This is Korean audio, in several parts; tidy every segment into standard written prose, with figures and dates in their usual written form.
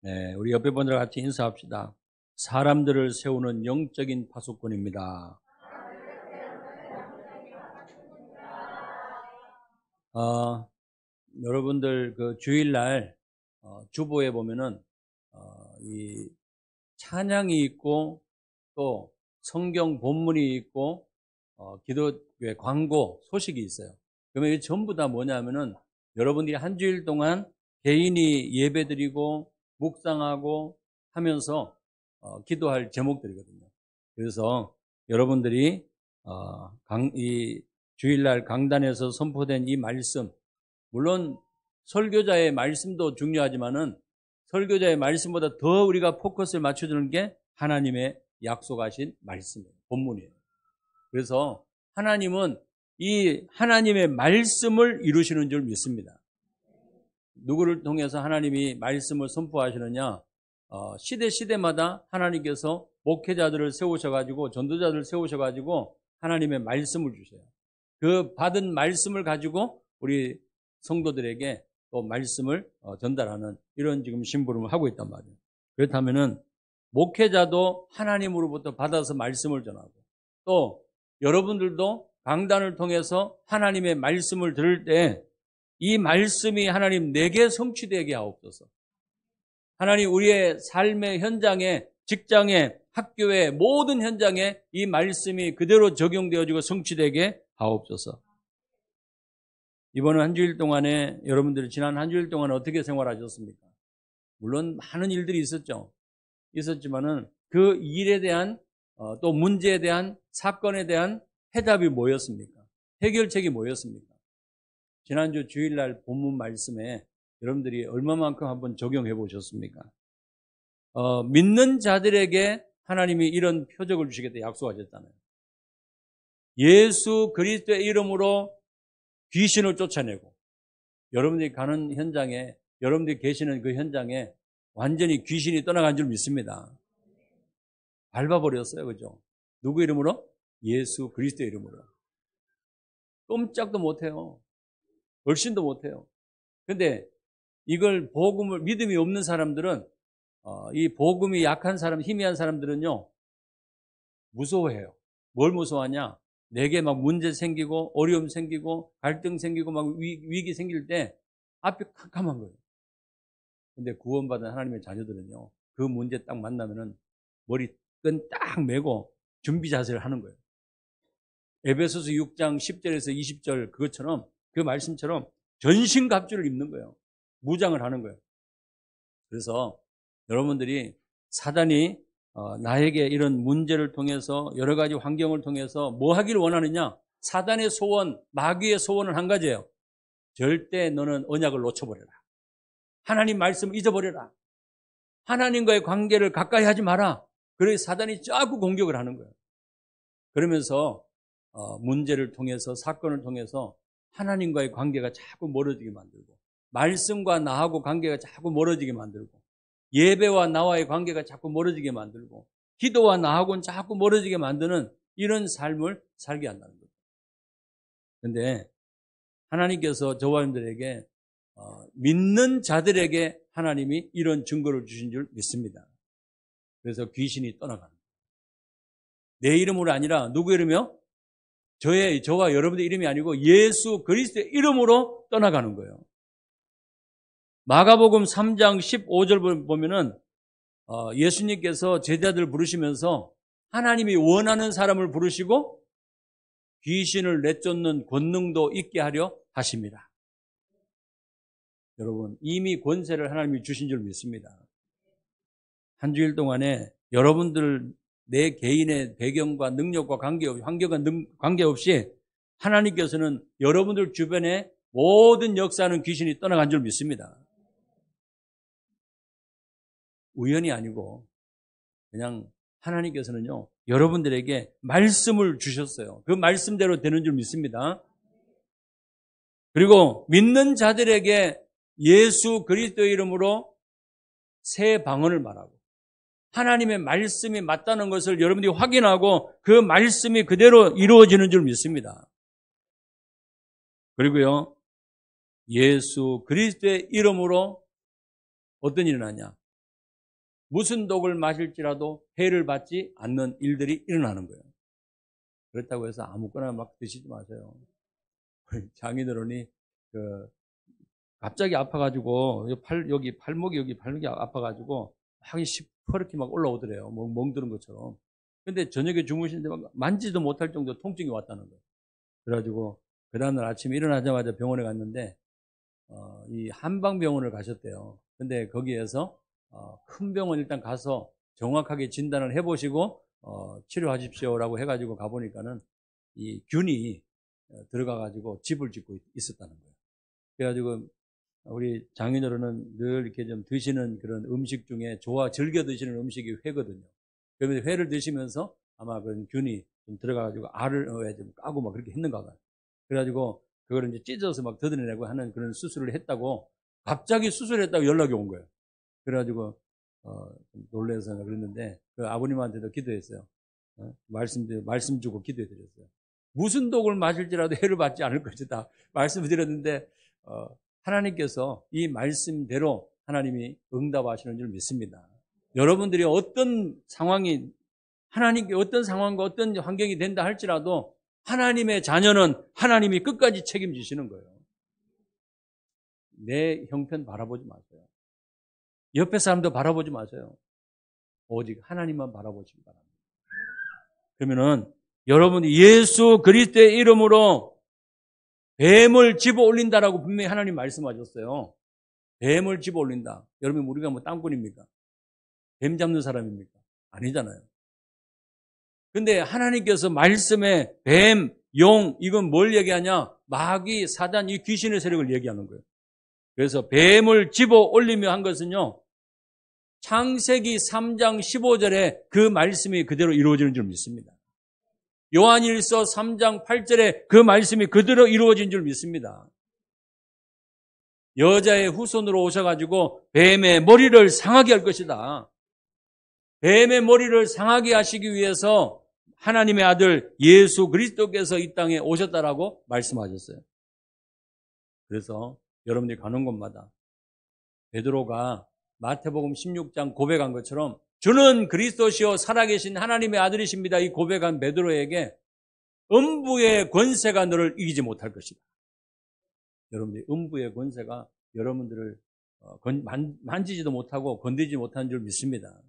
네, 우리 옆에 분들과 같이 인사합시다. 사람들을 세우는 영적인 파수꾼입니다. 여러분들 그 주일날 주보에 보면은 이 찬양이 있고 또 성경 본문이 있고 기도회 광고 소식이 있어요. 그러면 이게 전부 다 뭐냐면은 여러분들이 한 주일 동안 개인이 예배드리고 묵상하고 하면서 기도할 제목들이거든요. 그래서 여러분들이 이 주일날 강단에서 선포된 이 말씀, 물론 설교자의 말씀도 중요하지만은 설교자의 말씀보다 더 우리가 포커스를 맞춰주는 게 하나님의 약속하신 말씀이에요. 본문이에요. 그래서 하나님은 이 하나님의 말씀을 이루시는 줄 믿습니다. 누구를 통해서 하나님이 말씀을 선포하시느냐? 시대마다 하나님께서 목회자들을 세우셔가지고 전도자들을 세우셔가지고 하나님의 말씀을 주세요. 그 받은 말씀을 가지고 우리 성도들에게 또 말씀을 전달하는 이런 지금 심부름을 하고 있단 말이에요. 그렇다면은 목회자도 하나님으로부터 받아서 말씀을 전하고 또 여러분들도 강단을 통해서 하나님의 말씀을 들을 때 이 말씀이 하나님 내게 성취되게 하옵소서. 하나님 우리의 삶의 현장에, 직장에, 학교에, 모든 현장에 이 말씀이 그대로 적용되어지고 성취되게 하옵소서. 이번 한 주일 동안에 여러분들이 지난 한 주일 동안 어떻게 생활하셨습니까? 물론 많은 일들이 있었지만은 그 일에 대한 또 문제에 대한 사건에 대한 해답이 뭐였습니까? 해결책이 뭐였습니까? 지난주 주일날 본문 말씀에 여러분들이 얼마만큼 한번 적용해 보셨습니까? 믿는 자들에게 하나님이 이런 표적을 주시겠다 약속하셨잖아요. 예수 그리스도의 이름으로 귀신을 쫓아내고 여러분들이 가는 현장에 여러분들이 계시는 그 현장에 완전히 귀신이 떠나간 줄 믿습니다. 밟아버렸어요. 그죠? 누구 이름으로? 예수 그리스도의 이름으로. 꼼짝도 못해요. 얼씬도 못해요. 근데 이걸 복음을 믿음이 없는 사람들은 이 복음이 약한 사람, 희미한 사람들은요 무서워해요. 뭘 무서워하냐? 내게 막 문제 생기고 어려움 생기고 갈등 생기고 막 위기 생길 때 앞이 캄캄한 거예요. 근데 구원받은 하나님의 자녀들은요 그 문제 딱 만나면은 머리끈 딱 메고 준비 자세를 하는 거예요. 에베소서 6장 10절에서 20절 그것처럼 그 말씀처럼 전신갑주를 입는 거예요. 무장을 하는 거예요. 그래서 여러분들이 사단이 나에게 이런 문제를 통해서 여러 가지 환경을 통해서 뭐 하기를 원하느냐? 사단의 소원, 마귀의 소원은 한 가지예요. 절대 너는 언약을 놓쳐버려라. 하나님 말씀을 잊어버려라. 하나님과의 관계를 가까이 하지 마라. 그래서 사단이 자꾸 공격을 하는 거예요. 그러면서 문제를 통해서 사건을 통해서 하나님과의 관계가 자꾸 멀어지게 만들고 말씀과 나하고 관계가 자꾸 멀어지게 만들고 예배와 나와의 관계가 자꾸 멀어지게 만들고 기도와 나하고는 자꾸 멀어지게 만드는 이런 삶을 살게 한다는 거죠. 그런데 하나님께서 저와 여러분들에게 믿는 자들에게 하나님이 이런 증거를 주신 줄 믿습니다. 그래서 귀신이 떠나가는 거예요. 내 이름으로 아니라 누구 이름이요? 저와 여러분의 이름이 아니고 예수 그리스도의 이름으로 떠나가는 거예요. 마가복음 3장 15절 보면은 예수님께서 제자들 부르시면서 하나님이 원하는 사람을 부르시고 귀신을 내쫓는 권능도 있게 하려 하십니다. 여러분 이미 권세를 하나님이 주신 줄 믿습니다. 한 주일 동안에 여러분들 내 개인의 배경과 능력과 환경과 관계없이 하나님께서는 여러분들 주변에 모든 역사하는 귀신이 떠나간 줄 믿습니다. 우연이 아니고 그냥 하나님께서는요 여러분들에게 말씀을 주셨어요. 그 말씀대로 되는 줄 믿습니다. 그리고 믿는 자들에게 예수 그리스도의 이름으로 새 방언을 말하고 하나님의 말씀이 맞다는 것을 여러분들이 확인하고 그 말씀이 그대로 이루어지는 줄 믿습니다. 그리고요 예수 그리스도의 이름으로 어떤 일이 나냐? 무슨 독을 마실지라도 해를 받지 않는 일들이 일어나는 거예요. 그렇다고 해서 아무거나 막 드시지 마세요. 장인어른이 갑자기 아파가지고 여기 팔목이 아파가지고 막 시퍼렇게 막 올라오더래요. 멍드는 것처럼. 근데 저녁에 주무시는데 막 만지도 못할 정도 통증이 왔다는 거예요. 그래가지고 그 다음날 아침에 일어나자마자 병원에 갔는데 이 한방병원을 가셨대요. 근데 거기에서 큰 병원 일단 가서 정확하게 진단을 해보시고 치료하십시오라고 해가지고 가보니까는 이 균이 들어가가지고 집을 짓고 있었다는 거예요. 그래가지고 우리 장인어른은 늘 이렇게 좀 드시는 그런 음식 중에 즐겨 드시는 음식이 회거든요. 그러면 회를 드시면서 아마 그런 균이 좀 들어가가지고 알을 좀 까고 막 그렇게 했는가 봐요. 그래가지고 그거를 이제 찢어서 막 걷어내고 하는 그런 수술을 했다고 갑자기 수술했다고 연락이 온 거예요. 그래가지고 놀래서 그랬는데 그 아버님한테도 기도했어요. 말씀 주고 기도해드렸어요. 무슨 독을 마실지라도 해를 받지 않을 것이다 말씀을 드렸는데 하나님께서 이 말씀대로 하나님이 응답하시는 줄 믿습니다. 여러분들이 어떤 상황이 하나님께 어떤 상황과 어떤 환경이 된다 할지라도 하나님의 자녀는 하나님이 끝까지 책임지시는 거예요. 내 형편 바라보지 마세요. 옆에 사람도 바라보지 마세요. 오직 하나님만 바라보시기 바랍니다. 그러면은 여러분이 예수 그리스도의 이름으로 뱀을 집어 올린다라고 분명히 하나님 말씀하셨어요. 뱀을 집어 올린다. 여러분 우리가 뭐 땅꾼입니까? 뱀 잡는 사람입니까? 아니잖아요. 근데 하나님께서 말씀에 뱀, 용 이건 뭘 얘기하냐? 마귀, 사단, 이 귀신의 세력을 얘기하는 거예요. 그래서 뱀을 집어 올리며 한 것은요. 창세기 3장 15절에 그 말씀이 그대로 이루어지는 줄 믿습니다. 요한일서 3장 8절에 그 말씀이 그대로 이루어진 줄 믿습니다. 여자의 후손으로 오셔가지고 뱀의 머리를 상하게 할 것이다. 뱀의 머리를 상하게 하시기 위해서 하나님의 아들 예수 그리스도께서 이 땅에 오셨다라고 말씀하셨어요. 그래서 여러분들이 가는 곳마다 베드로가 마태복음 16장 고백한 것처럼 주는 그리스도시요 살아계신 하나님의 아들이십니다. 이 고백한 베드로에게 음부의 권세가 너를 이기지 못할 것이다. 여러분들이 음부의 권세가 여러분들을 만지지도 못하고 건드리지 못하는 줄 믿습니다.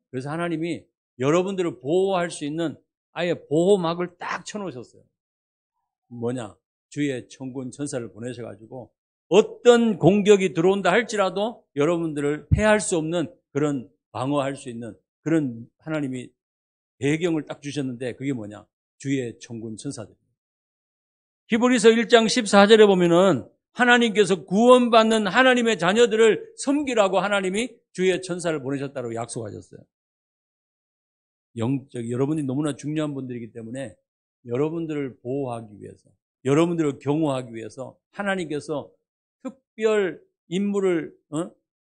그래서 하나님이 여러분들을 보호할 수 있는 아예 보호막을 딱 쳐놓으셨어요. 뭐냐? 주의 천군 천사를 보내셔가지고 어떤 공격이 들어온다 할지라도 여러분들을 패할 수 없는 그런 방어할 수 있는 그런 하나님이 배경을 딱 주셨는데 그게 뭐냐? 주의 천군 천사들입니다. 히브리서 1장 14절에 보면은 하나님께서 구원받는 하나님의 자녀들을 섬기라고 하나님이 주의 천사를 보내셨다고 약속하셨어요. 여러분이 너무나 중요한 분들이기 때문에 여러분들을 보호하기 위해서, 여러분들을 경호하기 위해서 하나님께서 특별 임무를,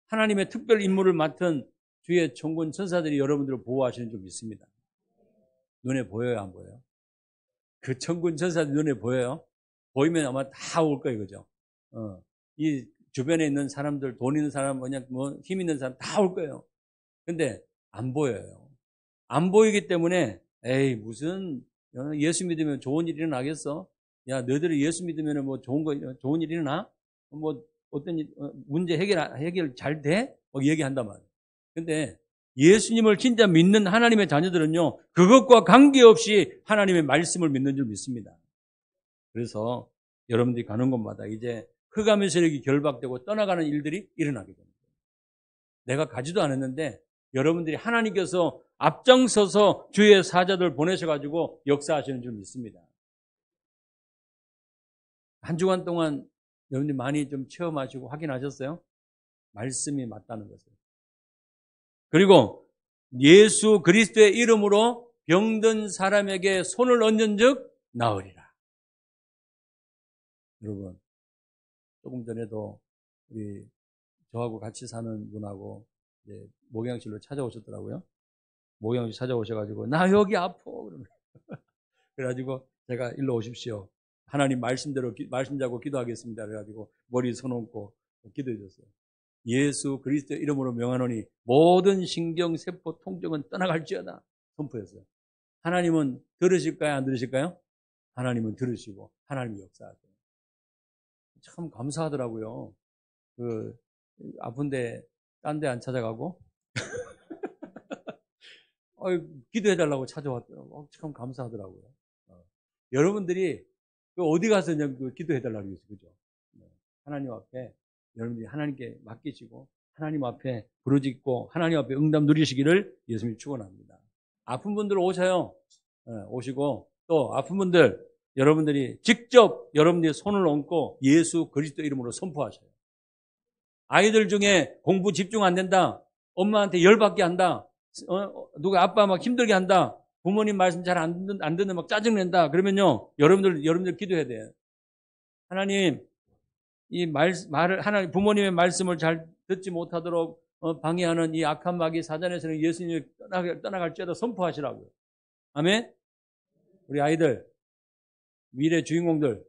하나님의 특별 임무를 맡은 주의 천군 천사들이 여러분들을 보호하시는 줄 믿습니다. 눈에 보여요, 안 보여요? 그 천군 천사들 눈에 보여요? 보이면 아마 다 올 거예요, 그죠? 이 주변에 있는 사람들, 돈 있는 사람, 힘 있는 사람 다 올 거예요. 근데 안 보여요. 안 보이기 때문에 에이 무슨 예수 믿으면 좋은 일 일어나겠어? 야 너희들이 예수 믿으면 뭐 좋은 일 일어나? 뭐 어떤 문제 해결 잘 돼? 뭐 얘기한단 말이에요. 근데 예수님을 진짜 믿는 하나님의 자녀들은요 그것과 관계없이 하나님의 말씀을 믿는 줄 믿습니다. 그래서 여러분들이 가는 곳마다 이제 흑암의 세력이 결박되고 떠나가는 일들이 일어나게 됩니다. 내가 가지도 않았는데 여러분들이 하나님께서 앞장서서 주의 사자들 보내셔가지고 역사하시는 줄 믿습니다. 한 주간 동안 여러분들이 많이 좀 체험하시고 확인하셨어요? 말씀이 맞다는 것을. 그리고 예수 그리스도의 이름으로 병든 사람에게 손을 얹은 즉 나으리라. 여러분 조금 전에도 우리 저하고 같이 사는 분하고 이제 목양실로 찾아오셨더라고요. 목양실 찾아오셔가지고 나 여기 아파 그러면 그래가지고 제가 일로 오십시오. 하나님 말씀대로 말씀 잡고 기도하겠습니다. 그래가지고 머리 손 얹고 기도해 줬어요. 예수 그리스도 이름으로 명하노니 모든 신경, 세포, 통증은 떠나갈지어다. 선포했어요. 하나님은 들으실까요? 안 들으실까요? 하나님은 들으시고 하나님이 역사하세요. 참 감사하더라고요. 아픈데 딴 데 안 찾아가고 기도해달라고 찾아왔더라고요. 참 감사하더라고요. 여러분들이 어디 가서 기도해달라고 그러죠. 그죠? 하나님 앞에 여러분들이 하나님께 맡기시고 하나님 앞에 부르짖고 하나님 앞에 응답 누리시기를 예수님이 축원합니다. 아픈 분들 오셔요. 오시고 또 아픈 분들 여러분들이 직접 여러분들이 손을 얹고 예수 그리스도 이름으로 선포하셔요. 아이들 중에 공부 집중 안 된다. 엄마한테 열받게 한다. 누가 아빠 막 힘들게 한다. 부모님 말씀 잘 안 듣는 막 짜증낸다. 그러면요, 여러분들 기도해야 돼요. 하나님, 하나님 부모님의 말씀을 잘 듣지 못하도록 방해하는 이 악한 마귀 사단에서는 예수님이 떠나갈지어다 선포하시라고요. 아멘? 우리 아이들, 미래 주인공들,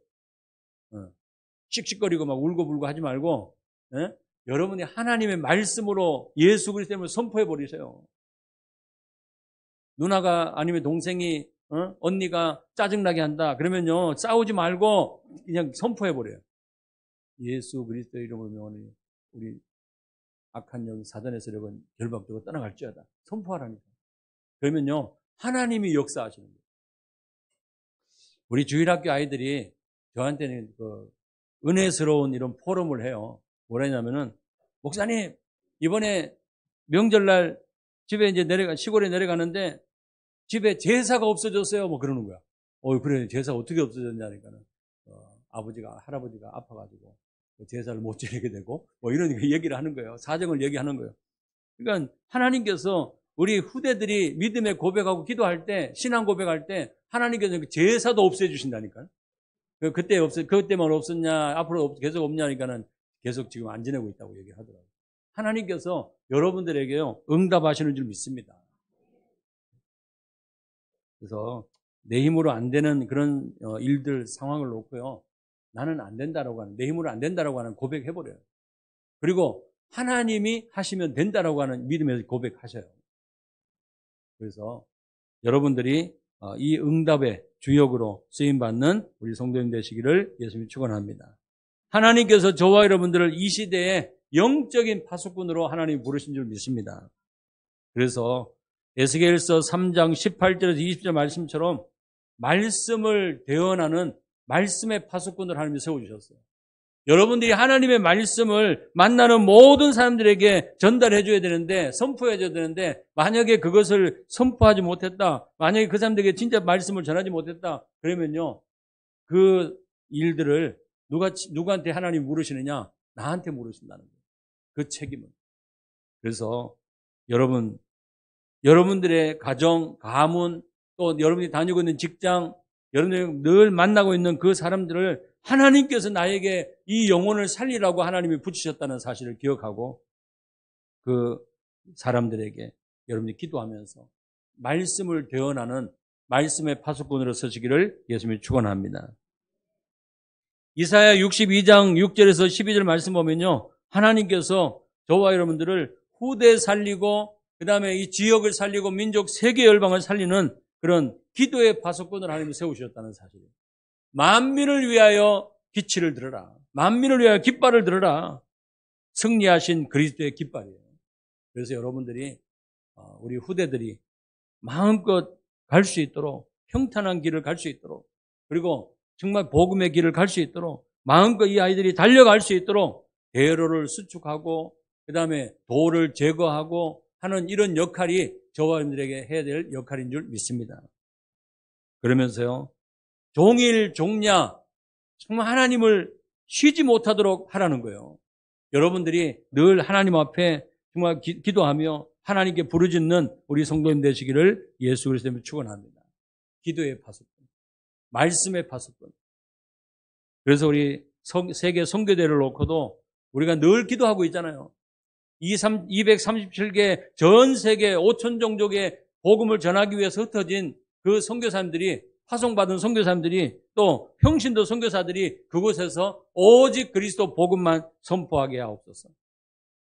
씩씩거리고 막 울고불고 하지 말고, 여러분이 하나님의 말씀으로 예수 그리스도를 선포해 버리세요. 누나가 아니면 동생이 언니가 짜증나게 한다. 그러면요 싸우지 말고 그냥 선포해 버려요. 예수 그리스도 이름으로 명하노니 우리 악한 영 사단의 세력은 결박되고 떠나갈지어다. 선포하라니까. 그러면요 하나님이 역사하시는 거예요. 우리 주일학교 아이들이 저한테는 은혜스러운 이런 포럼을 해요. 뭐라 했냐면은 목사님 이번에 명절날 집에 이제 시골에 내려가는데 집에 제사가 없어졌어요. 뭐 그러는 거야. 그래 제사 어떻게 없어졌냐니까는 할아버지가 아파가지고 제사를 못 지내게 되고 뭐 이런 얘기를 하는 거예요. 사정을 얘기하는 거예요. 그러니까 하나님께서 우리 후대들이 믿음의 고백하고 기도할 때 신앙 고백할 때 하나님께서 제사도 없애주신다니까요. 그때만 없었냐 앞으로 계속 없냐니까는 계속 지금 안 지내고 있다고 얘기하더라고요. 하나님께서 여러분들에게요 응답하시는 줄 믿습니다. 그래서 내 힘으로 안 되는 그런 일들 상황을 놓고요 나는 안 된다라고 하는 내 힘으로 안 된다라고 하는 고백해버려요. 그리고 하나님이 하시면 된다라고 하는 믿음에서 고백하셔요. 그래서 여러분들이 이 응답의 주역으로 쓰임받는 우리 성도님 되시기를 예수님이 축원합니다. 하나님께서 저와 여러분들을 이 시대에 영적인 파수꾼으로 하나님이 부르신 줄 믿습니다. 그래서 에스겔서 3장 18절에서 20절 말씀처럼 말씀을 대언하는 말씀의 파수꾼을 하나님이 세워주셨어요. 여러분들이 하나님의 말씀을 만나는 모든 사람들에게 전달해 줘야 되는데 선포해 줘야 되는데 만약에 그것을 선포하지 못했다. 만약에 그 사람들에게 진짜 말씀을 전하지 못했다. 그러면요. 그 일들을 누구한테 하나님이 물으시느냐? 나한테 물으신다는 거예요. 그 책임은. 그래서 여러분들의 가정, 가문, 또 여러분이 다니고 있는 직장, 여러분들이 늘 만나고 있는 그 사람들을 하나님께서 나에게 이 영혼을 살리라고 하나님이 붙이셨다는 사실을 기억하고 그 사람들에게 여러분이 기도하면서 말씀을 대언하는 말씀의 파수꾼으로 서시기를 예수님이 축원합니다. 이사야 62장 6절에서 12절 말씀 보면요. 하나님께서 저와 여러분들을 후대 살리고 그 다음에 이 지역을 살리고 민족 세계 열방을 살리는 그런 기도의 파수꾼을 하나님이 세우셨다는 사실이에요. 만민을 위하여 기치를 들어라. 만민을 위하여 깃발을 들어라. 승리하신 그리스도의 깃발이에요. 그래서 여러분들이 우리 후대들이 마음껏 갈 수 있도록 평탄한 길을 갈 수 있도록 그리고 정말 복음의 길을 갈 수 있도록 마음껏 이 아이들이 달려갈 수 있도록 대로를 수축하고 그 다음에 돌을 제거하고 하는 이런 역할이 저와 여러분들에게 해야 될 역할인 줄 믿습니다. 그러면서요. 종일 종야 정말 하나님을 쉬지 못하도록 하라는 거예요. 여러분들이 늘 하나님 앞에 정말 기도하며 하나님께 부르짖는 우리 성도님 되시기를 예수 그리스도로 축원합니다. 기도의 파수꾼, 말씀의 파수꾼. 그래서 우리 세계 선교대를 놓고도 우리가 늘 기도하고 있잖아요. 237개 전 세계 5천 종족의 복음을 전하기 위해서 흩어진 그 선교사님들이 파송받은 선교사님들이 또 평신도 선교사들이 그곳에서 오직 그리스도 복음만 선포하게 하옵소서.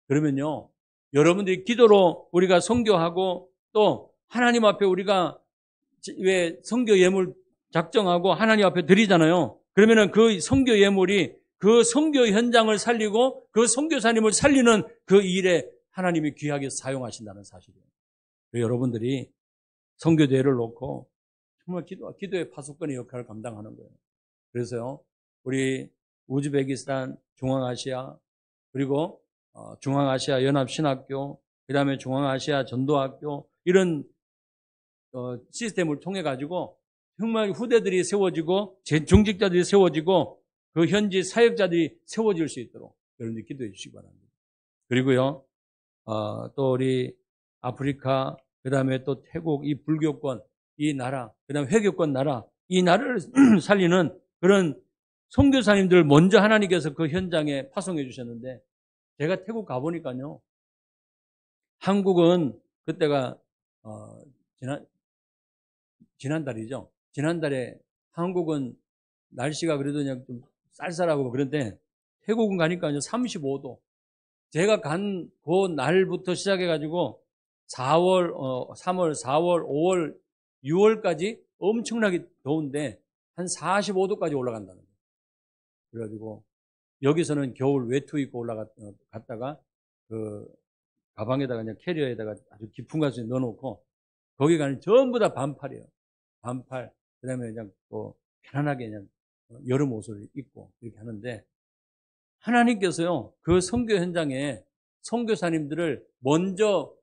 그러면요, 여러분들이 기도로 우리가 선교하고 또 하나님 앞에 우리가 왜 선교 예물 작정하고 하나님 앞에 드리잖아요. 그러면은 그 선교 예물이 그 선교 현장을 살리고 그 선교사님을 살리는 그 일에 하나님이 귀하게 사용하신다는 사실이에요. 여러분들이 선교대회를 놓고 정말 기도의 파수꾼의 역할을 감당하는 거예요. 그래서요, 우리 우즈베키스탄, 중앙아시아, 그리고 중앙아시아 연합신학교, 그 다음에 중앙아시아 전도학교, 이런 시스템을 통해 가지고 정말 후대들이 세워지고 중직자들이 세워지고 그 현지 사역자들이 세워질 수 있도록 여러분들이 기도해 주시기 바랍니다. 그리고요, 또 우리 아프리카, 그 다음에 또 태국, 이 불교권, 이 나라, 그 다음에 회교권 나라, 이 나라를 살리는 그런 선교사님들 먼저 하나님께서 그 현장에 파송해 주셨는데, 제가 태국 가보니까요, 한국은 그때가 지난달이죠. 지난달에 한국은 날씨가 그래도 그냥 좀 쌀쌀하고 그런데 태국은 가니까요 35도. 제가 간 그 날부터 시작해가지고 3월, 4월, 5월, 6월까지 엄청나게 더운데 한 45도까지 올라간다는 거예요. 그래가지고 여기서는 겨울 외투 입고 올라갔다가 그 가방에다가 그냥 캐리어에다가 아주 깊은 곳에 넣어놓고 거기 가는 전부 다 반팔이에요. 반팔. 그 다음에 그냥 또 편안하게 그냥 여름 옷을 입고 이렇게 하는데 하나님께서요, 그 선교 현장에 선교사님들을 먼저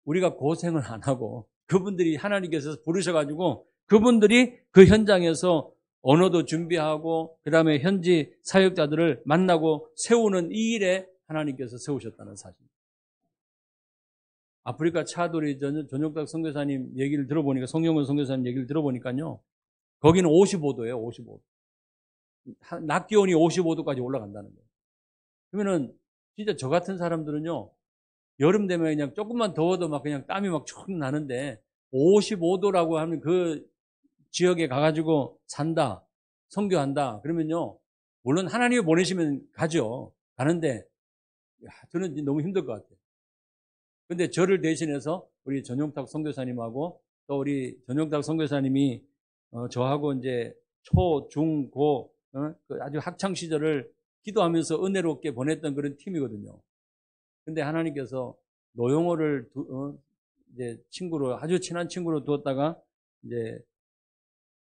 우리가 고생을 안 하고 그분들이 하나님께서 부르셔가지고 그분들이 그 현장에서 언어도 준비하고 그 다음에 현지 사역자들을 만나고 세우는 이 일에 하나님께서 세우셨다는 사실. 아프리카 차도리 전용탁 선교사님 얘기를 들어보니까, 송영원 선교사님 얘기를 들어보니까요, 거기는 55도예요, 55도. 낮 기온이 55도까지 올라간다는 거예요. 그러면은 진짜 저 같은 사람들은요, 여름 되면 그냥 조금만 더워도 막 그냥 땀이 막 쭉 나는데 55도라고 하는 그 지역에 가가지고 산다, 선교한다. 그러면요, 물론 하나님이 보내시면 가죠. 가는데 저는 너무 힘들 것 같아요. 근데 저를 대신해서 우리 전용탁 선교사님하고 또 우리 전용탁 선교사님이 저하고 이제 초, 중, 고 아주 학창 시절을 기도하면서 은혜롭게 보냈던 그런 팀이거든요. 근데 하나님께서 노영호를 이제 친구로, 아주 친한 친구로 두었다가 이제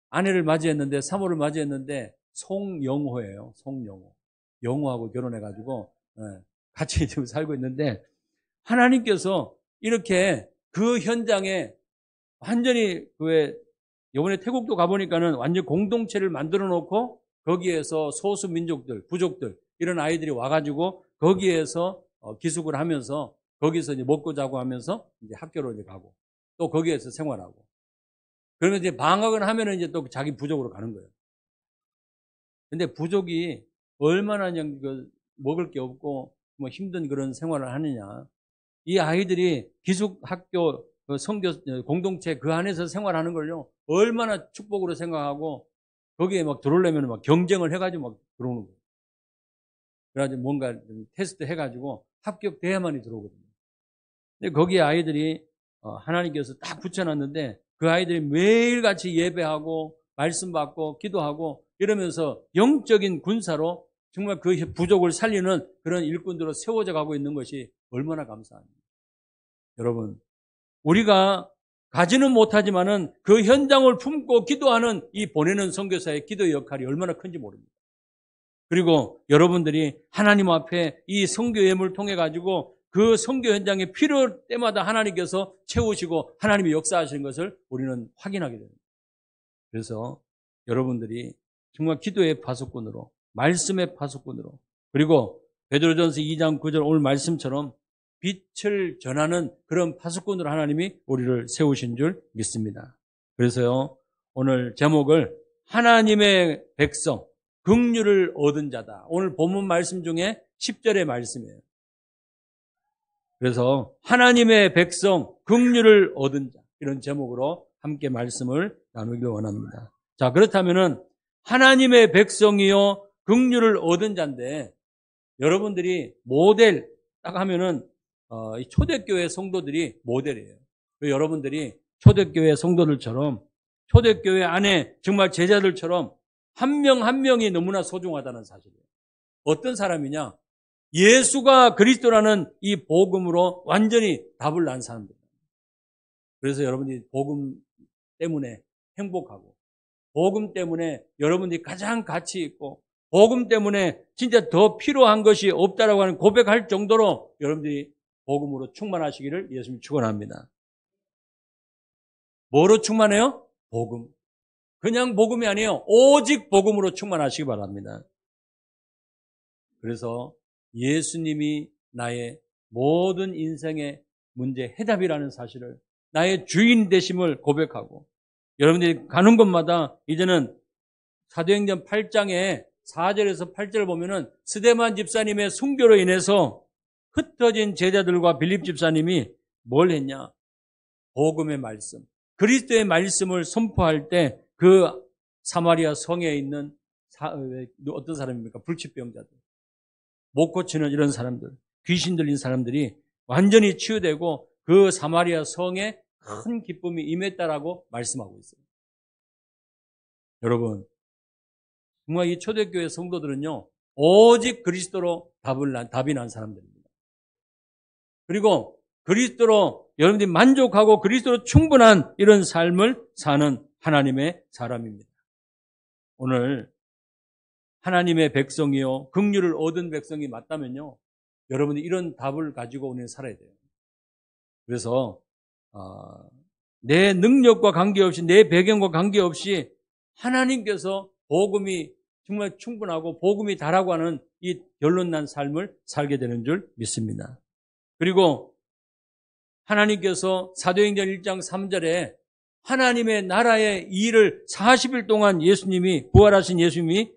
아내를 맞이했는데, 사모를 맞이했는데 송영호예요. 송영호. 영호하고 결혼해가지고 같이 지금 살고 있는데, 하나님께서 이렇게 그 현장에 완전히 이번에 태국도 가보니까는 완전 공동체를 만들어 놓고 거기에서 소수 민족들, 부족들 이런 아이들이 와가지고 거기에서 기숙을 하면서 거기서 이제 먹고 자고 하면서 이제 학교로 이제 가고 또 거기에서 생활하고, 그러면 이제 방학을 하면은 이제 또 자기 부족으로 가는 거예요. 근데 부족이 얼마나 그냥 먹을 게 없고 뭐 힘든 그런 생활을 하느냐. 이 아이들이 기숙학교 선교 공동체 그 안에서 생활하는 걸요, 얼마나 축복으로 생각하고 거기에 막 들어오려면 막 경쟁을 해가지고 막 들어오는 거예요. 그래가지고 뭔가 테스트 해가지고 합격돼야만이 들어오거든요. 근데 거기에 아이들이 하나님께서 딱 붙여놨는데 그 아이들이 매일같이 예배하고 말씀 받고 기도하고 이러면서 영적인 군사로 정말 그 부족을 살리는 그런 일꾼들로 세워져 가고 있는 것이 얼마나 감사합니다. 여러분, 우리가 가지는 못하지만은 그 현장을 품고 기도하는 이 보내는 선교사의 기도의 역할이 얼마나 큰지 모릅니다. 그리고 여러분들이 하나님 앞에 이 선교 예물을 통해 가지고 그 선교 현장에 필요할 때마다 하나님께서 채우시고 하나님이 역사하시는 것을 우리는 확인하게 됩니다. 그래서 여러분들이 정말 기도의 파수꾼으로, 말씀의 파수꾼으로, 그리고 베드로전서 2장 9절 오늘 말씀처럼 빛을 전하는 그런 파수꾼으로 하나님이 우리를 세우신 줄 믿습니다. 그래서요, 오늘 제목을 하나님의 백성, 긍휼을 얻은 자다. 오늘 본문 말씀 중에 10절의 말씀이에요. 그래서 하나님의 백성, 긍휼을 얻은 자, 이런 제목으로 함께 말씀을 나누길 원합니다. 자, 그렇다면은 하나님의 백성이요 긍휼을 얻은 자인데 여러분들이 모델 딱 하면은 이 초대교회 성도들이 모델이에요. 여러분들이 초대교회 성도들처럼 초대교회 안에 정말 제자들처럼 한 명 한 명이 너무나 소중하다는 사실이에요. 어떤 사람이냐? 예수가 그리스도라는 이 복음으로 완전히 답을 난 사람들. 그래서 여러분이 복음 때문에 행복하고 복음 때문에 여러분들이 가장 가치 있고 복음 때문에 진짜 더 필요한 것이 없다라고 하는 고백할 정도로 여러분들이 복음으로 충만하시기를 예수님이 축원합니다. 뭐로 충만해요? 복음. 그냥 복음이 아니에요. 오직 복음으로 충만하시기 바랍니다. 그래서 예수님이 나의 모든 인생의 문제 해답이라는 사실을 나의 주인 되심을 고백하고 여러분들이 가는 곳마다 이제는 사도행전 8장에 4절에서 8절을 보면은 스데반 집사님의 순교로 인해서 흩어진 제자들과 빌립 집사님이 뭘 했냐? 복음의 말씀, 그리스도의 말씀을 선포할 때 그 사마리아 성에 있는 어떤 사람입니까? 불치병자들, 못 고치는 이런 사람들, 귀신 들린 사람들이 완전히 치유되고 그 사마리아 성에 큰 기쁨이 임했다라고 말씀하고 있어요. 여러분, 정말 이 초대교회 성도들은요, 오직 그리스도로 답이 난 사람들입니다. 그리고 그리스도로 여러분들이 만족하고 그리스도로 충분한 이런 삶을 사는 하나님의 사람입니다. 오늘 하나님의 백성이요, 긍휼을 얻은 백성이 맞다면요, 여러분이 이런 답을 가지고 오늘 살아야 돼요. 그래서 내 능력과 관계없이, 내 배경과 관계없이 하나님께서 복음이 정말 충분하고 복음이 다라고 하는 이 결론난 삶을 살게 되는 줄 믿습니다. 그리고 하나님께서 사도행전 1장 3절에 하나님의 나라의 일을 40일 동안 예수님이, 부활하신 예수님이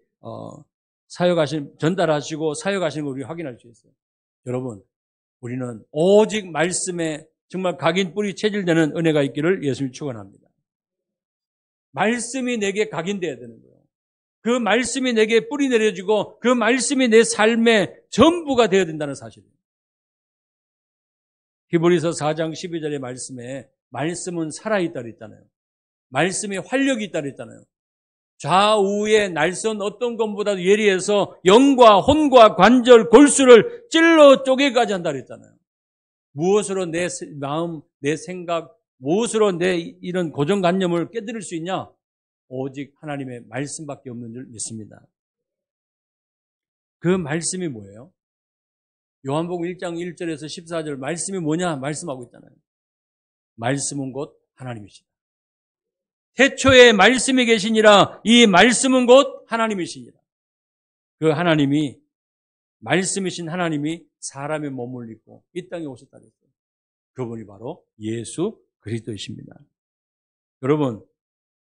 전달하시고 사역하시는 걸 우리 확인할 수 있어요. 여러분, 우리는 오직 말씀에 정말 각인뿌리 체질되는 은혜가 있기를 예수님이 축원합니다. 말씀이 내게 각인돼야 되는 거예요. 그 말씀이 내게 뿌리 내려지고 그 말씀이 내 삶의 전부가 되어야 된다는 사실이에요. 히브리서 4장 12절의 말씀에 말씀은 살아있다 그랬잖아요. 말씀에 활력이 있다 그랬잖아요. 좌우의 날선 어떤 것보다도 예리해서 영과 혼과 관절, 골수를 찔러 쪼개까지 한다 그랬잖아요. 무엇으로 내 마음, 내 생각, 무엇으로 내 이런 고정관념을 깨뜨릴 수 있냐? 오직 하나님의 말씀밖에 없는 줄 믿습니다. 그 말씀이 뭐예요? 요한복음 1장 1절에서 14절 말씀이 뭐냐? 말씀하고 있잖아요. 말씀은 곧 하나님이시다. 태초에 말씀이 계시니라 이 말씀은 곧 하나님이시니라. 그 하나님이, 말씀이신 하나님이 사람의 몸을 입고 이 땅에 오셨다 그랬어요. 그분이 바로 예수 그리스도이십니다. 여러분,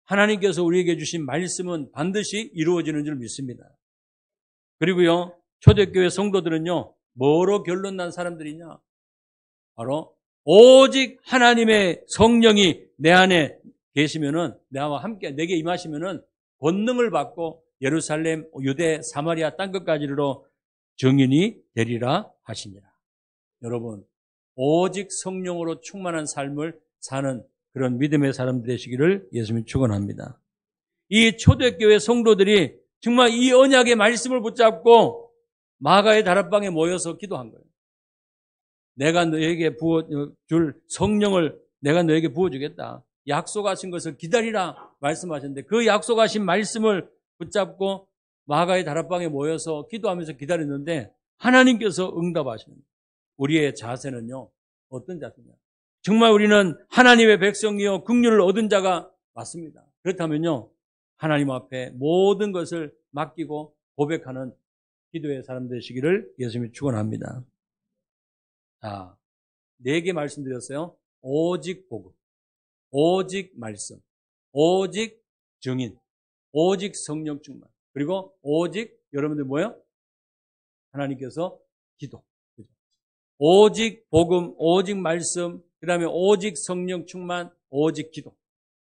하나님께서 우리에게 주신 말씀은 반드시 이루어지는 줄 믿습니다. 그리고요, 초대교회 성도들은요, 뭐로 결론난 사람들이냐? 바로 오직 하나님의 성령이 내 안에 계시면은, 나와 함께 내게 임하시면은 권능을 받고 예루살렘, 유대, 사마리아 땅끝까지로 증인이 되리라 하시니라. 여러분, 오직 성령으로 충만한 삶을 사는 그런 믿음의 사람 되시기를 예수님이 축원합니다. 이 초대교회 성도들이 정말 이 언약의 말씀을 붙잡고 마가의 다락방에 모여서 기도한 거예요. 내가 너에게 부어줄 성령을 내가 너에게 부어주겠다. 약속하신 것을 기다리라 말씀하셨는데 그 약속하신 말씀을 붙잡고 마가의 다락방에 모여서 기도하면서 기다렸는데 하나님께서 응답하시는 거예요. 우리의 자세는요, 어떤 자세냐? 정말 우리는 하나님의 백성이요 긍휼을 얻은 자가 맞습니다. 그렇다면요, 하나님 앞에 모든 것을 맡기고 고백하는 기도의 사람 되시기를 예수님이 축원합니다. 자, 4개 말씀드렸어요. 오직 복음, 오직 말씀, 오직 증인, 오직 성령 충만, 그리고 오직 여러분들 뭐예요? 하나님께서 기도. 오직 복음, 오직 말씀, 그 다음에 오직 성령 충만, 오직 기도.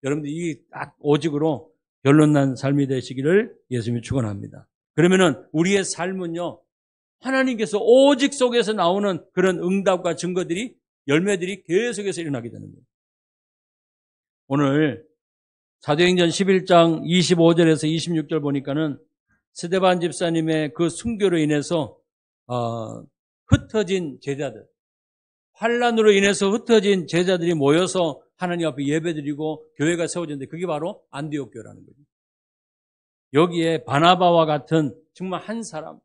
여러분들 이 딱 오직으로 결론난 삶이 되시기를 예수님이 축원합니다. 그러면은 우리의 삶은요, 하나님께서 오직 속에서 나오는 그런 응답과 증거들이, 열매들이 계속해서 일어나게 되는 거예요. 오늘 사도행전 11장 25절에서 26절 보니까는 스데반 집사님의 그 순교로 인해서 흩어진 제자들, 환란으로 인해서 흩어진 제자들이 모여서 하나님 앞에 예배드리고 교회가 세워졌는데 그게 바로 안디옥 교회라는 거죠. 여기에 바나바와 같은 정말 한 사람,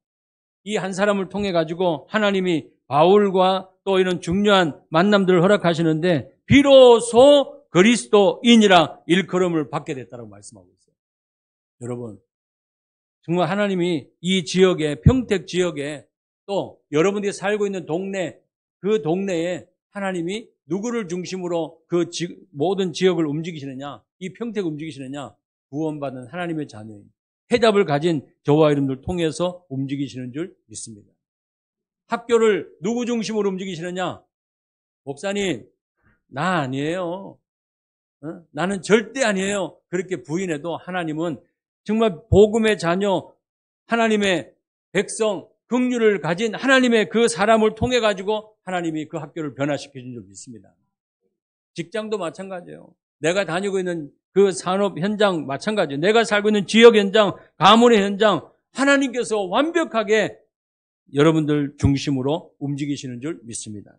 이 한 사람을 통해 가지고 하나님이 바울과 또 이런 중요한 만남들을 허락하시는데 비로소 그리스도인이라 일컬음을 받게 됐다고 말씀하고 있어요. 여러분, 정말 하나님이 이 지역에, 평택 지역에 또 여러분들이 살고 있는 동네, 그 동네에 하나님이 누구를 중심으로 그 모든 지역을 움직이시느냐, 이 평택을 움직이시느냐, 구원받은 하나님의 자녀인 해답을 가진 저와 여러분들 통해서 움직이시는 줄 믿습니다. 학교를 누구 중심으로 움직이시느냐? 목사님, 나 아니에요. 나는 절대 아니에요. 그렇게 부인해도 하나님은 정말 복음의 자녀, 하나님의 백성, 긍휼을 가진 하나님의 그 사람을 통해 가지고 하나님이 그 학교를 변화시켜 준 줄 믿습니다. 직장도 마찬가지예요. 내가 다니고 있는 그 산업 현장 마찬가지예요. 내가 살고 있는 지역 현장, 가문의 현장, 하나님께서 완벽하게 여러분들 중심으로 움직이시는 줄 믿습니다.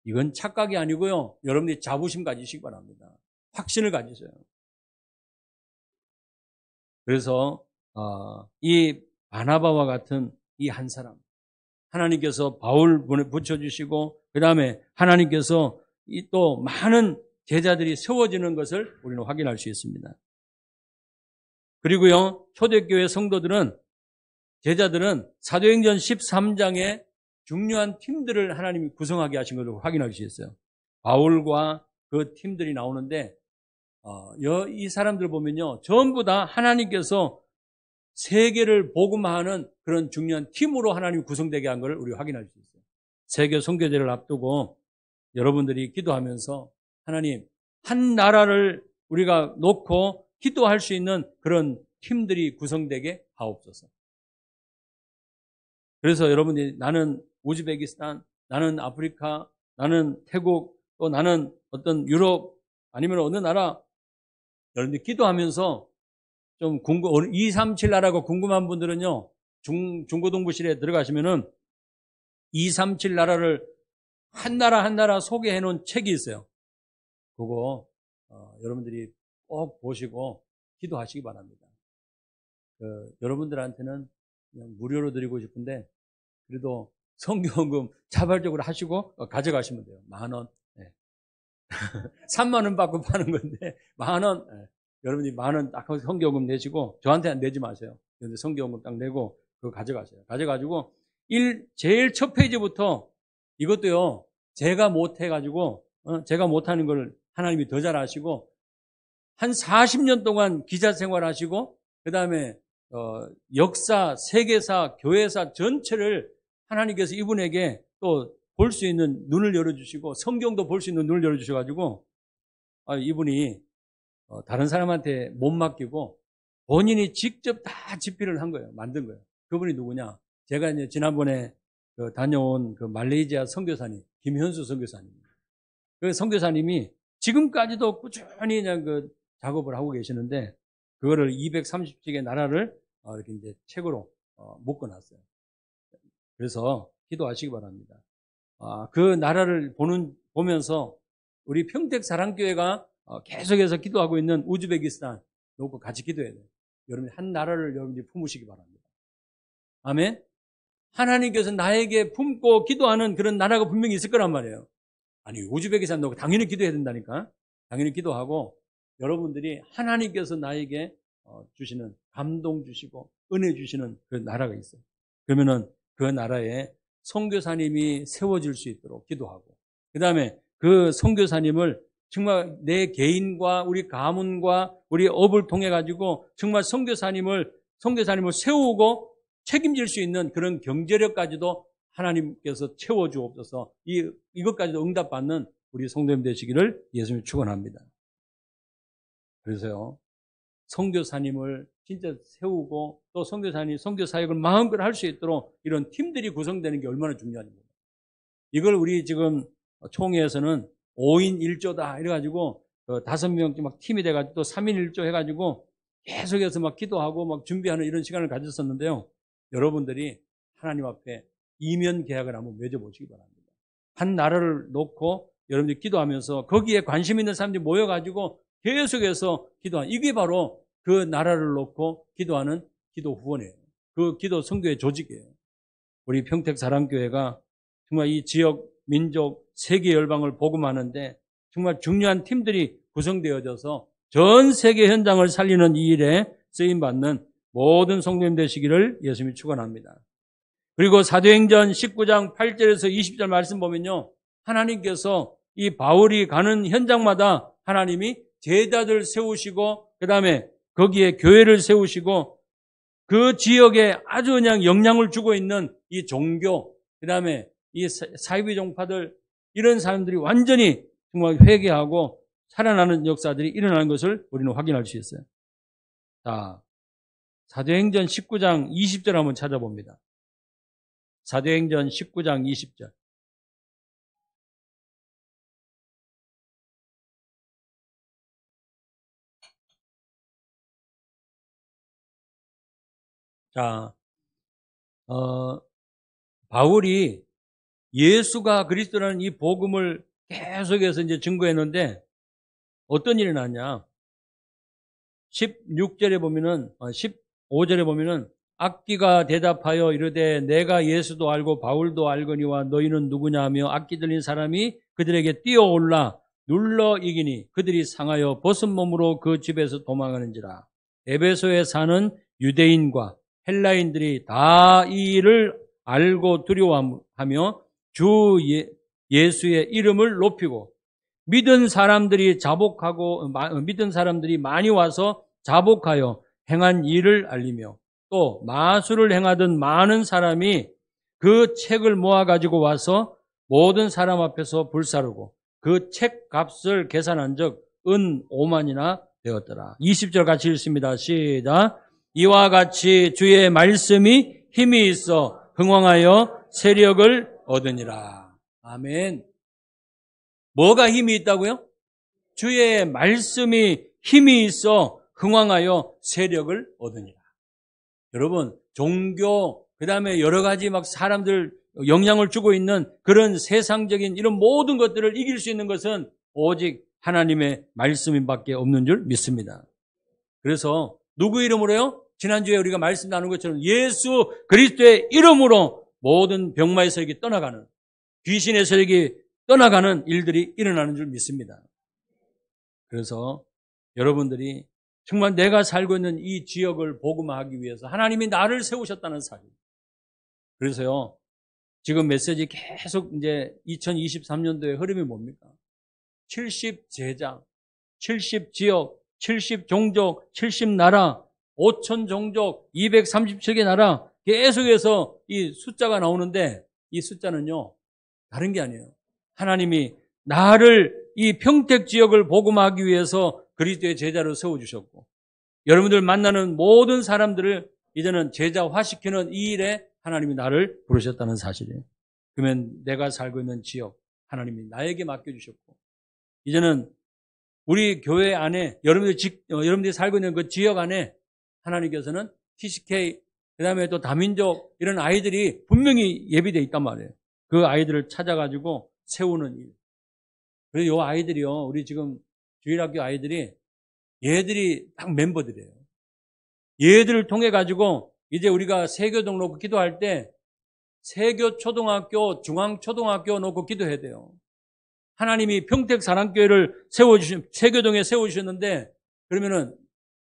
이건 착각이 아니고요. 여러분들이 자부심 가지시기 바랍니다. 확신을 가지세요. 그래서 이 바나바와 같은 이 한 사람, 하나님께서 바울 붙여주시고 그 다음에 하나님께서 또 많은 제자들이 세워지는 것을 우리는 확인할 수 있습니다. 그리고요, 초대교회 성도들은, 제자들은 사도행전 13장에 중요한 팀들을 하나님이 구성하게 하신 것을 확인할 수 있어요. 바울과 그 팀들이 나오는데 이 사람들 보면요, 전부 다 하나님께서 세계를 복음화하는 그런 중요한 팀으로 하나님이 구성되게 한 것을 우리가 확인할 수 있어요. 세계 선교제를 앞두고 여러분들이 기도하면서 하나님, 한 나라를 우리가 놓고 기도할 수 있는 그런 팀들이 구성되게 하옵소서. 그래서 여러분들이 나는 우즈베키스탄, 나는 아프리카, 나는 태국, 또 나는 어떤 유럽 아니면 어느 나라, 여러분들이 기도하면서 좀 237 나라가 궁금한 분들은요, 중고등부실에 들어가시면은 237 나라를 한 나라 한 나라 소개해 놓은 책이 있어요. 그거 여러분들이 꼭 보시고 기도하시기 바랍니다. 여러분들한테는 그냥 무료로 드리고 싶은데 그래도 성경금 자발적으로 하시고 가져가시면 돼요. 10,000원. 네. 30,000원 받고 파는 건데 10,000원. 네. 여러분이 10,000원 딱 성경금 내시고 저한테 내지 마세요. 그런데 성경금 딱 내고 그거 가져가세요. 가져가지고 제일 첫 페이지부터 이것도요, 제가 못해가지고 제가 못하는 걸 하나님이 더 잘 아시고 한 40년 동안 기자 생활하시고 그 다음에 역사, 세계사, 교회사 전체를 하나님께서 이분에게 또 볼 수 있는 눈을 열어주시고 성경도 볼 수 있는 눈을 열어주셔가지고 이분이 다른 사람한테 못 맡기고 본인이 직접 다 집필을 한 거예요. 만든 거예요. 그분이 누구냐? 제가 이제 지난번에 다녀온 그 말레이시아 선교사님, 김현수 선교사님입니다. 그 선교사님이 지금까지도 꾸준히 그냥 그 작업을 하고 계시는데 그거를 230개 나라를 이렇게 이제 책으로 묶어놨어요. 그래서 기도하시기 바랍니다. 그 나라를 보면서 우리 평택 사랑교회가 계속해서 기도하고 있는 우즈베키스탄 놓고 같이 기도해야 돼요. 여러분이 한 나라를 여러분들이 품으시기 바랍니다. 아멘. 하나님께서 나에게 품고 기도하는 그런 나라가 분명히 있을 거란 말이에요. 아니, 우즈베키스탄 놓고 당연히 기도해야 된다니까. 당연히 기도하고 여러분들이 하나님께서 나에게 주시는 감동 주시고 은혜 주시는 그 나라가 있어요. 그러면은 그 나라에 선교사님이 세워질 수 있도록 기도하고 그 다음에 그 선교사님을 정말 내 개인과 우리 가문과 우리 업을 통해 가지고 정말 선교사님을 세우고 책임질 수 있는 그런 경제력까지도 하나님께서 채워주옵소서. 이것까지도 응답받는 우리 성도님 되시기를 예수님 축원합니다. 그래서요, 선교사님을 진짜 세우고 또 선교사님, 선교사역을 마음껏 할 수 있도록 이런 팀들이 구성되는 게 얼마나 중요한지. 이걸 우리 지금 총회에서는 5인 1조다 이래가지고 5명 막 팀이 돼가지고 또 3인 1조 해가지고 계속해서 막 기도하고 막 준비하는 이런 시간을 가졌었는데요. 여러분들이 하나님 앞에 이면 계약을 한번 맺어보시기 바랍니다. 한 나라를 놓고 여러분들이 기도하면서 거기에 관심 있는 사람들이 모여가지고 계속해서 기도하는, 이게 바로 그 나라를 놓고 기도하는 기도 후원이에요. 그 기도 선교의 조직이에요. 우리 평택사랑교회가 정말 이 지역, 민족, 세계 열방을 복음하는데 정말 중요한 팀들이 구성되어져서 전 세계 현장을 살리는 이 일에 쓰임받는 모든 성도님 되시기를 예수님이 축원합니다. 그리고 사도행전 19장 8절에서 20절 말씀 보면요, 하나님께서 이 바울이 가는 현장마다 하나님이 제자들 세우시고 그 다음에 거기에 교회를 세우시고 그 지역에 아주 그냥 영향을 주고 있는 이 종교, 그 다음에 이 사이비 종파들, 이런 사람들이 완전히 정말 회개하고 살아나는 역사들이 일어나는 것을 우리는 확인할 수 있어요. 자, 사도행전 19장 20절 한번 찾아봅니다. 사도행전 19장 20절. 자, 바울이 예수가 그리스도라는 이 복음을 계속해서 이제 증거했는데 어떤 일이 났냐? 16절에 보면은, 15절에 보면은 악기가 대답하여 이르되 내가 예수도 알고 바울도 알거니와 너희는 누구냐 하며 악기 들린 사람이 그들에게 뛰어올라 눌러 이기니 그들이 상하여 벗은 몸으로 그 집에서 도망하는지라. 에베소에 사는 유대인과 헬라인들이 다 이 일을 알고 두려워하며 주 예수의 이름을 높이고 믿은 사람들이 많이 와서 자복하여 행한 일을 알리며 또 마술을 행하던 많은 사람이 그 책을 모아가지고 와서 모든 사람 앞에서 불사르고 그 책 값을 계산한 적 은 5만이나 되었더라. 20절 같이 읽습니다. 시작. 이와 같이 주의 말씀이 힘이 있어 흥왕하여 세력을 얻으니라. 아멘. 뭐가 힘이 있다고요? 주의 말씀이 힘이 있어 흥왕하여 세력을 얻으니라. 여러분, 종교, 그 다음에 여러 가지 막 사람들 영향을 주고 있는 그런 세상적인 이런 모든 것들을 이길 수 있는 것은 오직 하나님의 말씀밖에 없는 줄 믿습니다. 그래서 누구 이름으로요? 지난주에 우리가 말씀 나눈 것처럼 예수 그리스도의 이름으로 모든 병마의 세력이 떠나가는, 귀신의 세력이 떠나가는 일들이 일어나는 줄 믿습니다. 그래서 여러분들이 정말 내가 살고 있는 이 지역을 복음화하기 위해서 하나님이 나를 세우셨다는 사실. 그래서요, 지금 메시지 계속 이제 2023년도의 흐름이 뭡니까? 70제자, 70지역, 70종족, 70나라, 5,000종족, 237개 나라, 계속해서 이 숫자가 나오는데 이 숫자는요, 다른 게 아니에요. 하나님이 나를 이 평택 지역을 복음하기 위해서 그리스도의 제자로 세워주셨고, 여러분들 만나는 모든 사람들을 이제는 제자화시키는 이 일에 하나님이 나를 부르셨다는 사실이에요. 그러면 내가 살고 있는 지역, 하나님이 나에게 맡겨주셨고, 이제는 우리 교회 안에 여러분들이 살고 있는 그 지역 안에 하나님께서는 TCK, 그 다음에 또 다민족 이런 아이들이 분명히 예비되어 있단 말이에요. 그 아이들을 찾아가지고 세우는 일. 그래서 이 아이들이요, 우리 지금 주일학교 아이들이 얘들이 딱 멤버들이에요. 얘들을 통해 가지고 이제 우리가 세교동 놓고 기도할 때 세교 초등학교, 중앙 초등학교 놓고 기도해야 돼요. 하나님이 평택 사랑교회를 세교동에 세워주셨는데, 그러면은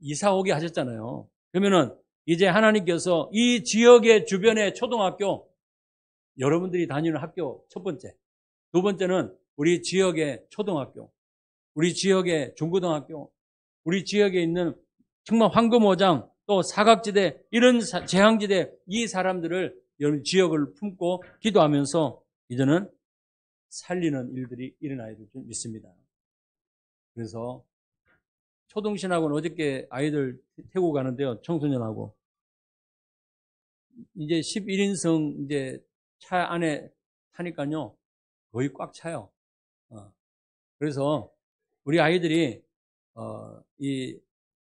이사 오게 하셨잖아요. 그러면은 이제 하나님께서 이 지역의 주변의 초등학교, 여러분들이 다니는 학교 첫 번째, 두 번째는 우리 지역의 초등학교, 우리 지역의 중고등학교, 우리 지역에 있는 정말 황금오장, 또 사각지대, 이런 재앙지대, 이 사람들을 여러분 지역을 품고 기도하면서 이제는 살리는 일들이 일어나야 될 줄 믿습니다. 그래서 초등신학원 어저께 아이들 태우고 가는데요. 청소년하고. 이제 11인승 이제 차 안에 타니까요. 거의 꽉 차요. 그래서 우리 아이들이, 이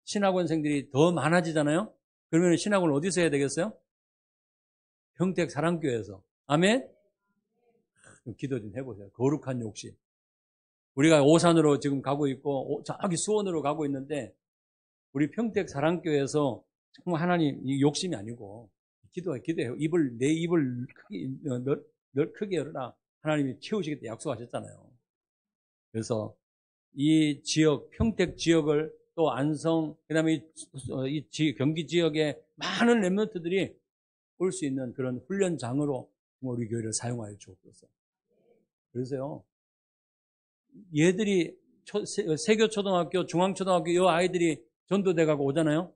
신학원생들이 더 많아지잖아요? 그러면 신학원을 어디서 해야 되겠어요? 평택 사랑교회에서. 아멘? 기도 좀 해보세요. 거룩한 욕심. 우리가 오산으로 지금 가고 있고, 저기 수원으로 가고 있는데, 우리 평택 사랑교회에서 정말 하나님, 이 욕심이 아니고, 기도해요. 내 입을 크게 열어라. 하나님이 채우시겠다 약속하셨잖아요. 그래서 이 지역, 평택 지역을 또 안성, 그 다음에 이 경기 지역에 많은 렘넌트들이 올 수 있는 그런 훈련장으로 우리 교회를 사용하여 주옵소서. 그래서요, 얘들이 세교초등학교, 중앙초등학교 이 아이들이 전도대 가고 오잖아요.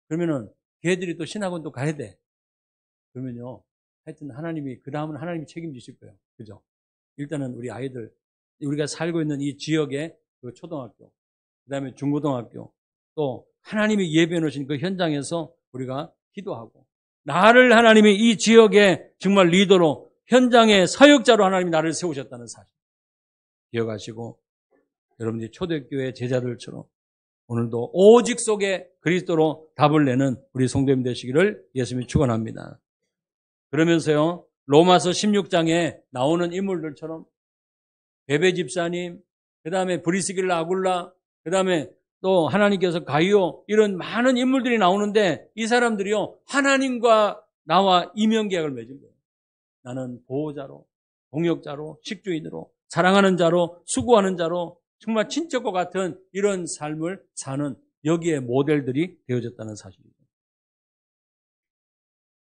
그러면은 걔들이 또 신학원도 가야 돼. 그러면요, 하여튼 하나님이 그 다음은 하나님이 책임지실 거예요. 그죠? 일단은 우리 아이들, 우리가 살고 있는 이 지역의 그 초등학교, 그 다음에 중고등학교, 또 하나님이 예배해 놓으신 그 현장에서 우리가 기도하고, 나를 하나님이 이 지역의 정말 리더로, 현장의 사역자로 하나님이 나를 세우셨다는 사실 기억하시고, 여러분들이 초대교회 제자들처럼 오늘도 오직 속에 그리스도로 답을 내는 우리 성도님 되시기를 예수님이 축원합니다. 그러면서요, 로마서 16장에 나오는 인물들처럼 베베 집사님, 그 다음에 브리스길라 아굴라, 그 다음에 또 하나님께서 가이오, 이런 많은 인물들이 나오는데 이 사람들이요, 하나님과 나와 이면계약을 맺은 거예요. 나는 보호자로, 동역자로, 식주인으로, 사랑하는 자로, 수고하는 자로, 정말 친척과 같은 이런 삶을 사는 여기에 모델들이 되어졌다는 사실이죠.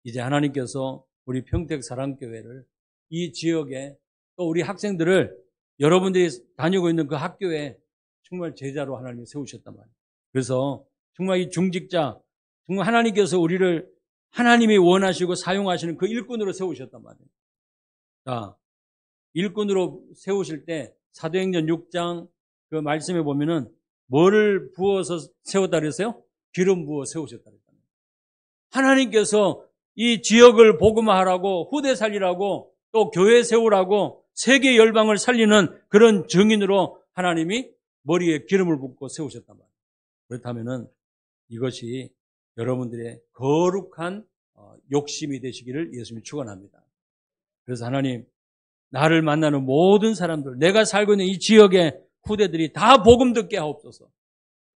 이제 하나님께서 우리 평택 사랑교회를 이 지역에 또 우리 학생들을 여러분들이 다니고 있는 그 학교에 정말 제자로 하나님이 세우셨단 말이에요. 그래서 정말 이 중직자, 정말 하나님께서 우리를 하나님이 원하시고 사용하시는 그 일꾼으로 세우셨단 말이에요. 자, 일꾼으로 세우실 때 사도행전 6장 그 말씀에 보면은 뭐를 부어서 세웠다 그랬어요? 기름 부어 세우셨다 그랬잖아요. 하나님께서 이 지역을 복음화하라고, 후대 살리라고, 또 교회 세우라고, 세계 열방을 살리는 그런 증인으로 하나님이 머리에 기름을 붓고 세우셨단 말이에요. 그렇다면은 이것이 여러분들의 거룩한 욕심이 되시기를 예수님이 축원합니다. 그래서 하나님, 나를 만나는 모든 사람들, 내가 살고 있는 이 지역의 후대들이 다 복음 듣게 하옵소서.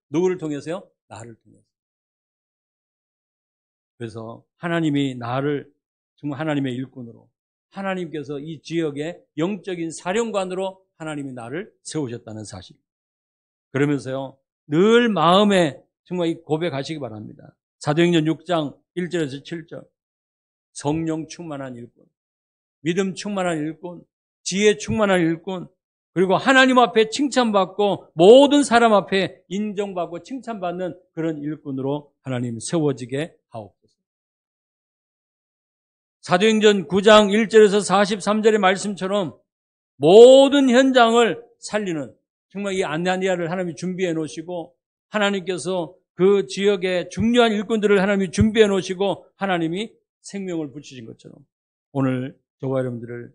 누구를 통해서요? 나를 통해서. 그래서 하나님이 나를 정말 하나님의 일꾼으로, 하나님께서 이 지역의 영적인 사령관으로 하나님이 나를 세우셨다는 사실. 그러면서요, 늘 마음에 정말 이 고백하시기 바랍니다. 사도행전 6장 1절에서 7절. 성령 충만한 일꾼, 믿음 충만한 일꾼, 지혜 충만한 일꾼, 그리고 하나님 앞에 칭찬받고 모든 사람 앞에 인정받고 칭찬받는 그런 일꾼으로 하나님 세워지게 하옵소서. 사도행전 9장 1절에서 43절의 말씀처럼 모든 현장을 살리는 정말 이 안나니아를 하나님이 준비해 놓으시고, 하나님께서 그 지역의 중요한 일꾼들을 하나님이 준비해 놓으시고 하나님이 생명을 붙이신 것처럼 오늘 저와 여러분들을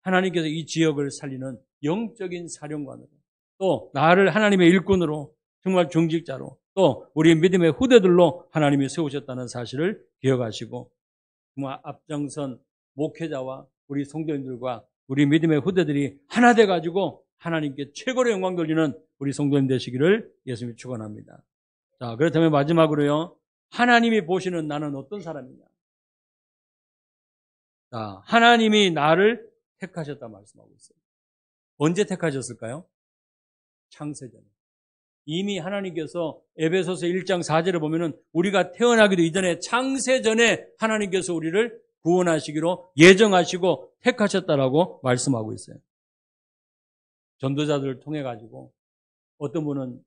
하나님께서 이 지역을 살리는 영적인 사령관으로, 또 나를 하나님의 일꾼으로, 정말 중직자로, 또 우리 믿음의 후대들로 하나님이 세우셨다는 사실을 기억하시고, 정말 앞장선 목회자와 우리 성도님들과 우리 믿음의 후대들이 하나 돼가지고 하나님께 최고로 영광 돌리는 우리 성도님 되시기를 예수님이 축원합니다. 자, 그렇다면 마지막으로요, 하나님이 보시는 나는 어떤 사람이냐? 자, 하나님이 나를 택하셨다 말씀하고 있어요. 언제 택하셨을까요? 창세전에. 이미 하나님께서 에베소서 1장 4절에 보면은 우리가 태어나기도 이전에 창세전에 하나님께서 우리를 구원하시기로 예정하시고 택하셨다라고 말씀하고 있어요. 전도자들을 통해 가지고 어떤 분은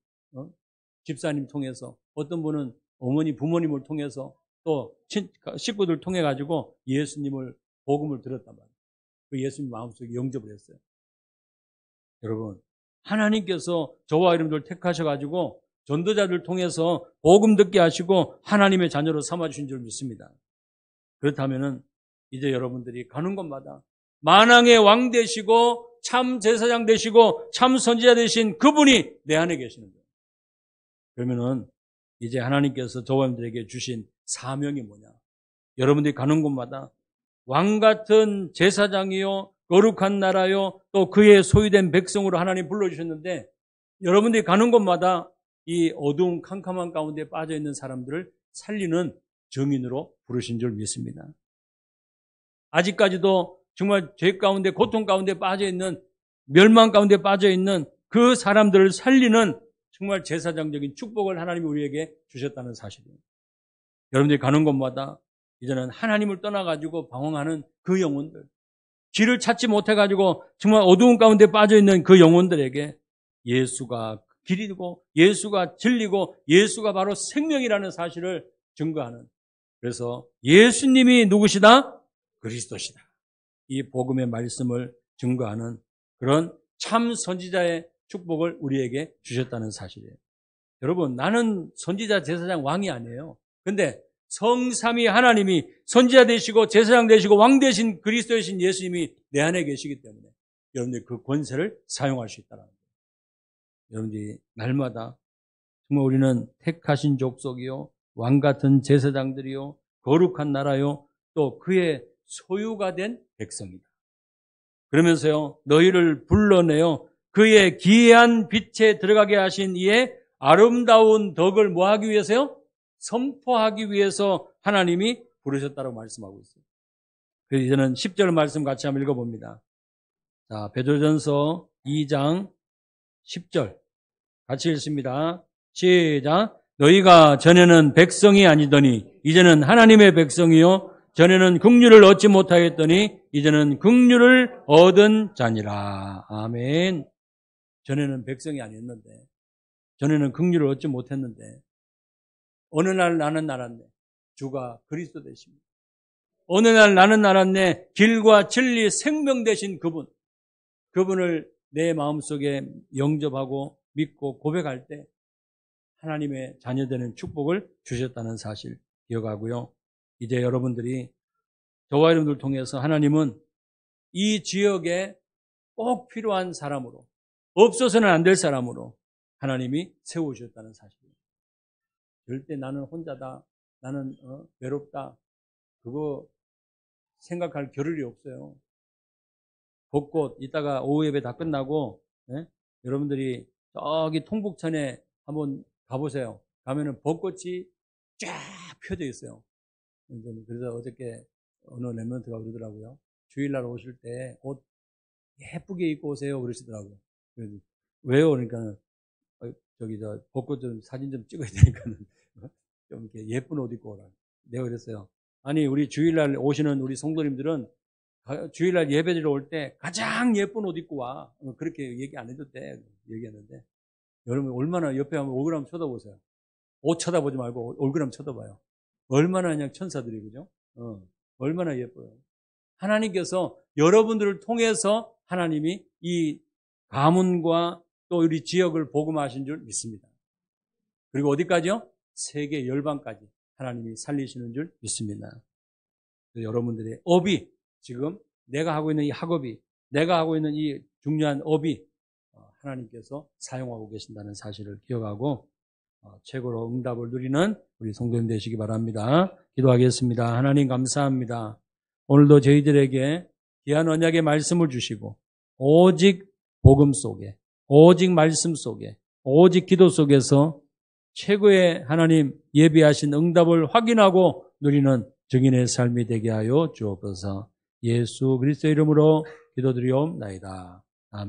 집사님 통해서, 어떤 분은 어머니 부모님을 통해서, 또 식구들 통해 가지고 예수님을 복음을 들었단 말이에요. 그 예수님 마음속에 영접을 했어요. 여러분, 하나님께서 저와 여러분들 택하셔 가지고 전도자들 통해서 복음 듣게 하시고 하나님의 자녀로 삼아주신 줄 믿습니다. 그렇다면은 이제 여러분들이 가는 곳마다 만왕의 왕 되시고 참 제사장 되시고 참 선지자 되신 그분이 내 안에 계시는 거예요. 그러면은 이제 하나님께서 저와 여러분들에게 주신 사명이 뭐냐? 여러분들이 가는 곳마다 왕 같은 제사장이요, 거룩한 나라요, 또 그의 소유된 백성으로 하나님 불러주셨는데 여러분들이 가는 곳마다 이 어두운 캄캄한 가운데 빠져있는 사람들을 살리는 증인으로 부르신 줄 믿습니다. 아직까지도 정말 죄 가운데 고통 가운데 빠져있는 멸망 가운데 빠져있는 그 사람들을 살리는 정말 제사장적인 축복을 하나님이 우리에게 주셨다는 사실이에요. 여러분들이 가는 곳마다 이제는 하나님을 떠나가지고 방황하는 그 영혼들, 길을 찾지 못해가지고 정말 어두운 가운데 빠져있는 그 영혼들에게 예수가 길이고 예수가 진리고 예수가 바로 생명이라는 사실을 증거하는, 그래서 예수님이 누구시다? 그리스도시다. 이 복음의 말씀을 증거하는 그런 참 선지자의 축복을 우리에게 주셨다는 사실이에요. 여러분, 나는 선지자, 제사장, 왕이 아니에요. 근데 성삼위 하나님이 선지자 되시고 제사장 되시고 왕 되신 그리스도이신 예수님이 내 안에 계시기 때문에 여러분들이 그 권세를 사용할 수 있다는 거예요. 여러분들이 날마다 정말 우리는 택하신 족속이요, 왕 같은 제사장들이요, 거룩한 나라요, 또 그의 소유가 된 백성이다. 그러면서요, 너희를 불러내어 그의 기이한 빛에 들어가게 하신 이의 아름다운 덕을 뭐 하기 위해서요? 선포하기 위해서 하나님이 부르셨다고 말씀하고 있어요. 그래서 이제는 10절 말씀 같이 한번 읽어봅니다. 자, 베드로전서 2장 10절 같이 읽습니다. 시작. 너희가 전에는 백성이 아니더니 이제는 하나님의 백성이요, 전에는 긍휼을 얻지 못하였더니 이제는 긍휼을 얻은 자니라. 아멘. 전에는 백성이 아니었는데, 전에는 긍휼을 얻지 못했는데 어느 날 나는 알았네. 주가 그리스도 되십니다. 어느 날 나는 알았네. 길과 진리 생명 되신 그분을 내 마음속에 영접하고 믿고 고백할 때 하나님의 자녀되는 축복을 주셨다는 사실 기억하고요. 이제 여러분들이 저와 여러분들 통해서 하나님은 이 지역에 꼭 필요한 사람으로, 없어서는 안 될 사람으로 하나님이 세우셨다는 사실이에요. 절대 나는 혼자다, 나는 외롭다, 그거 생각할 겨를이 없어요. 벚꽃 이따가 오후 예배 다 끝나고 여러분들이 저기 통북천에 한번 가보세요. 가면은 벚꽃이 쫙 펴져 있어요. 그래서 어저께 어느 랩런트가 그러더라고요. 주일날 오실 때 옷 예쁘게 입고 오세요 그러시더라고요. 그래서 왜요? 그러니까 저기 벚꽃 좀 사진 좀 찍어야 되니까는 좀 이렇게 예쁜 옷 입고 오라. 내가 그랬어요. 아니, 우리 주일날 오시는 우리 성도님들은 주일날 예배드리러 올 때 가장 예쁜 옷 입고 와. 그렇게 얘기 안 해도 돼. 얘기했는데 여러분 얼마나 옆에 한번 얼굴 한번 쳐다보세요. 옷 쳐다보지 말고 얼굴 한번 쳐다봐요. 얼마나 그냥 천사들이, 그죠? 얼마나 예뻐요. 하나님께서 여러분들을 통해서 하나님이 이 가문과 또 우리 지역을 복음하신 줄 믿습니다. 그리고 어디까지요? 세계 열방까지 하나님이 살리시는 줄 믿습니다. 여러분들의 업이, 지금 내가 하고 있는 이 학업이, 내가 하고 있는 이 중요한 업이 하나님께서 사용하고 계신다는 사실을 기억하고 최고로 응답을 누리는 우리 성도님 되시기 바랍니다. 기도하겠습니다. 하나님 감사합니다. 오늘도 저희들에게 귀한 언약의 말씀을 주시고 오직 복음 속에, 오직 말씀 속에, 오직 기도 속에서 최고의 하나님 예비하신 응답을 확인하고 누리는 증인의 삶이 되게 하여 주옵소서. 예수 그리스도의 이름으로 기도드리옵나이다.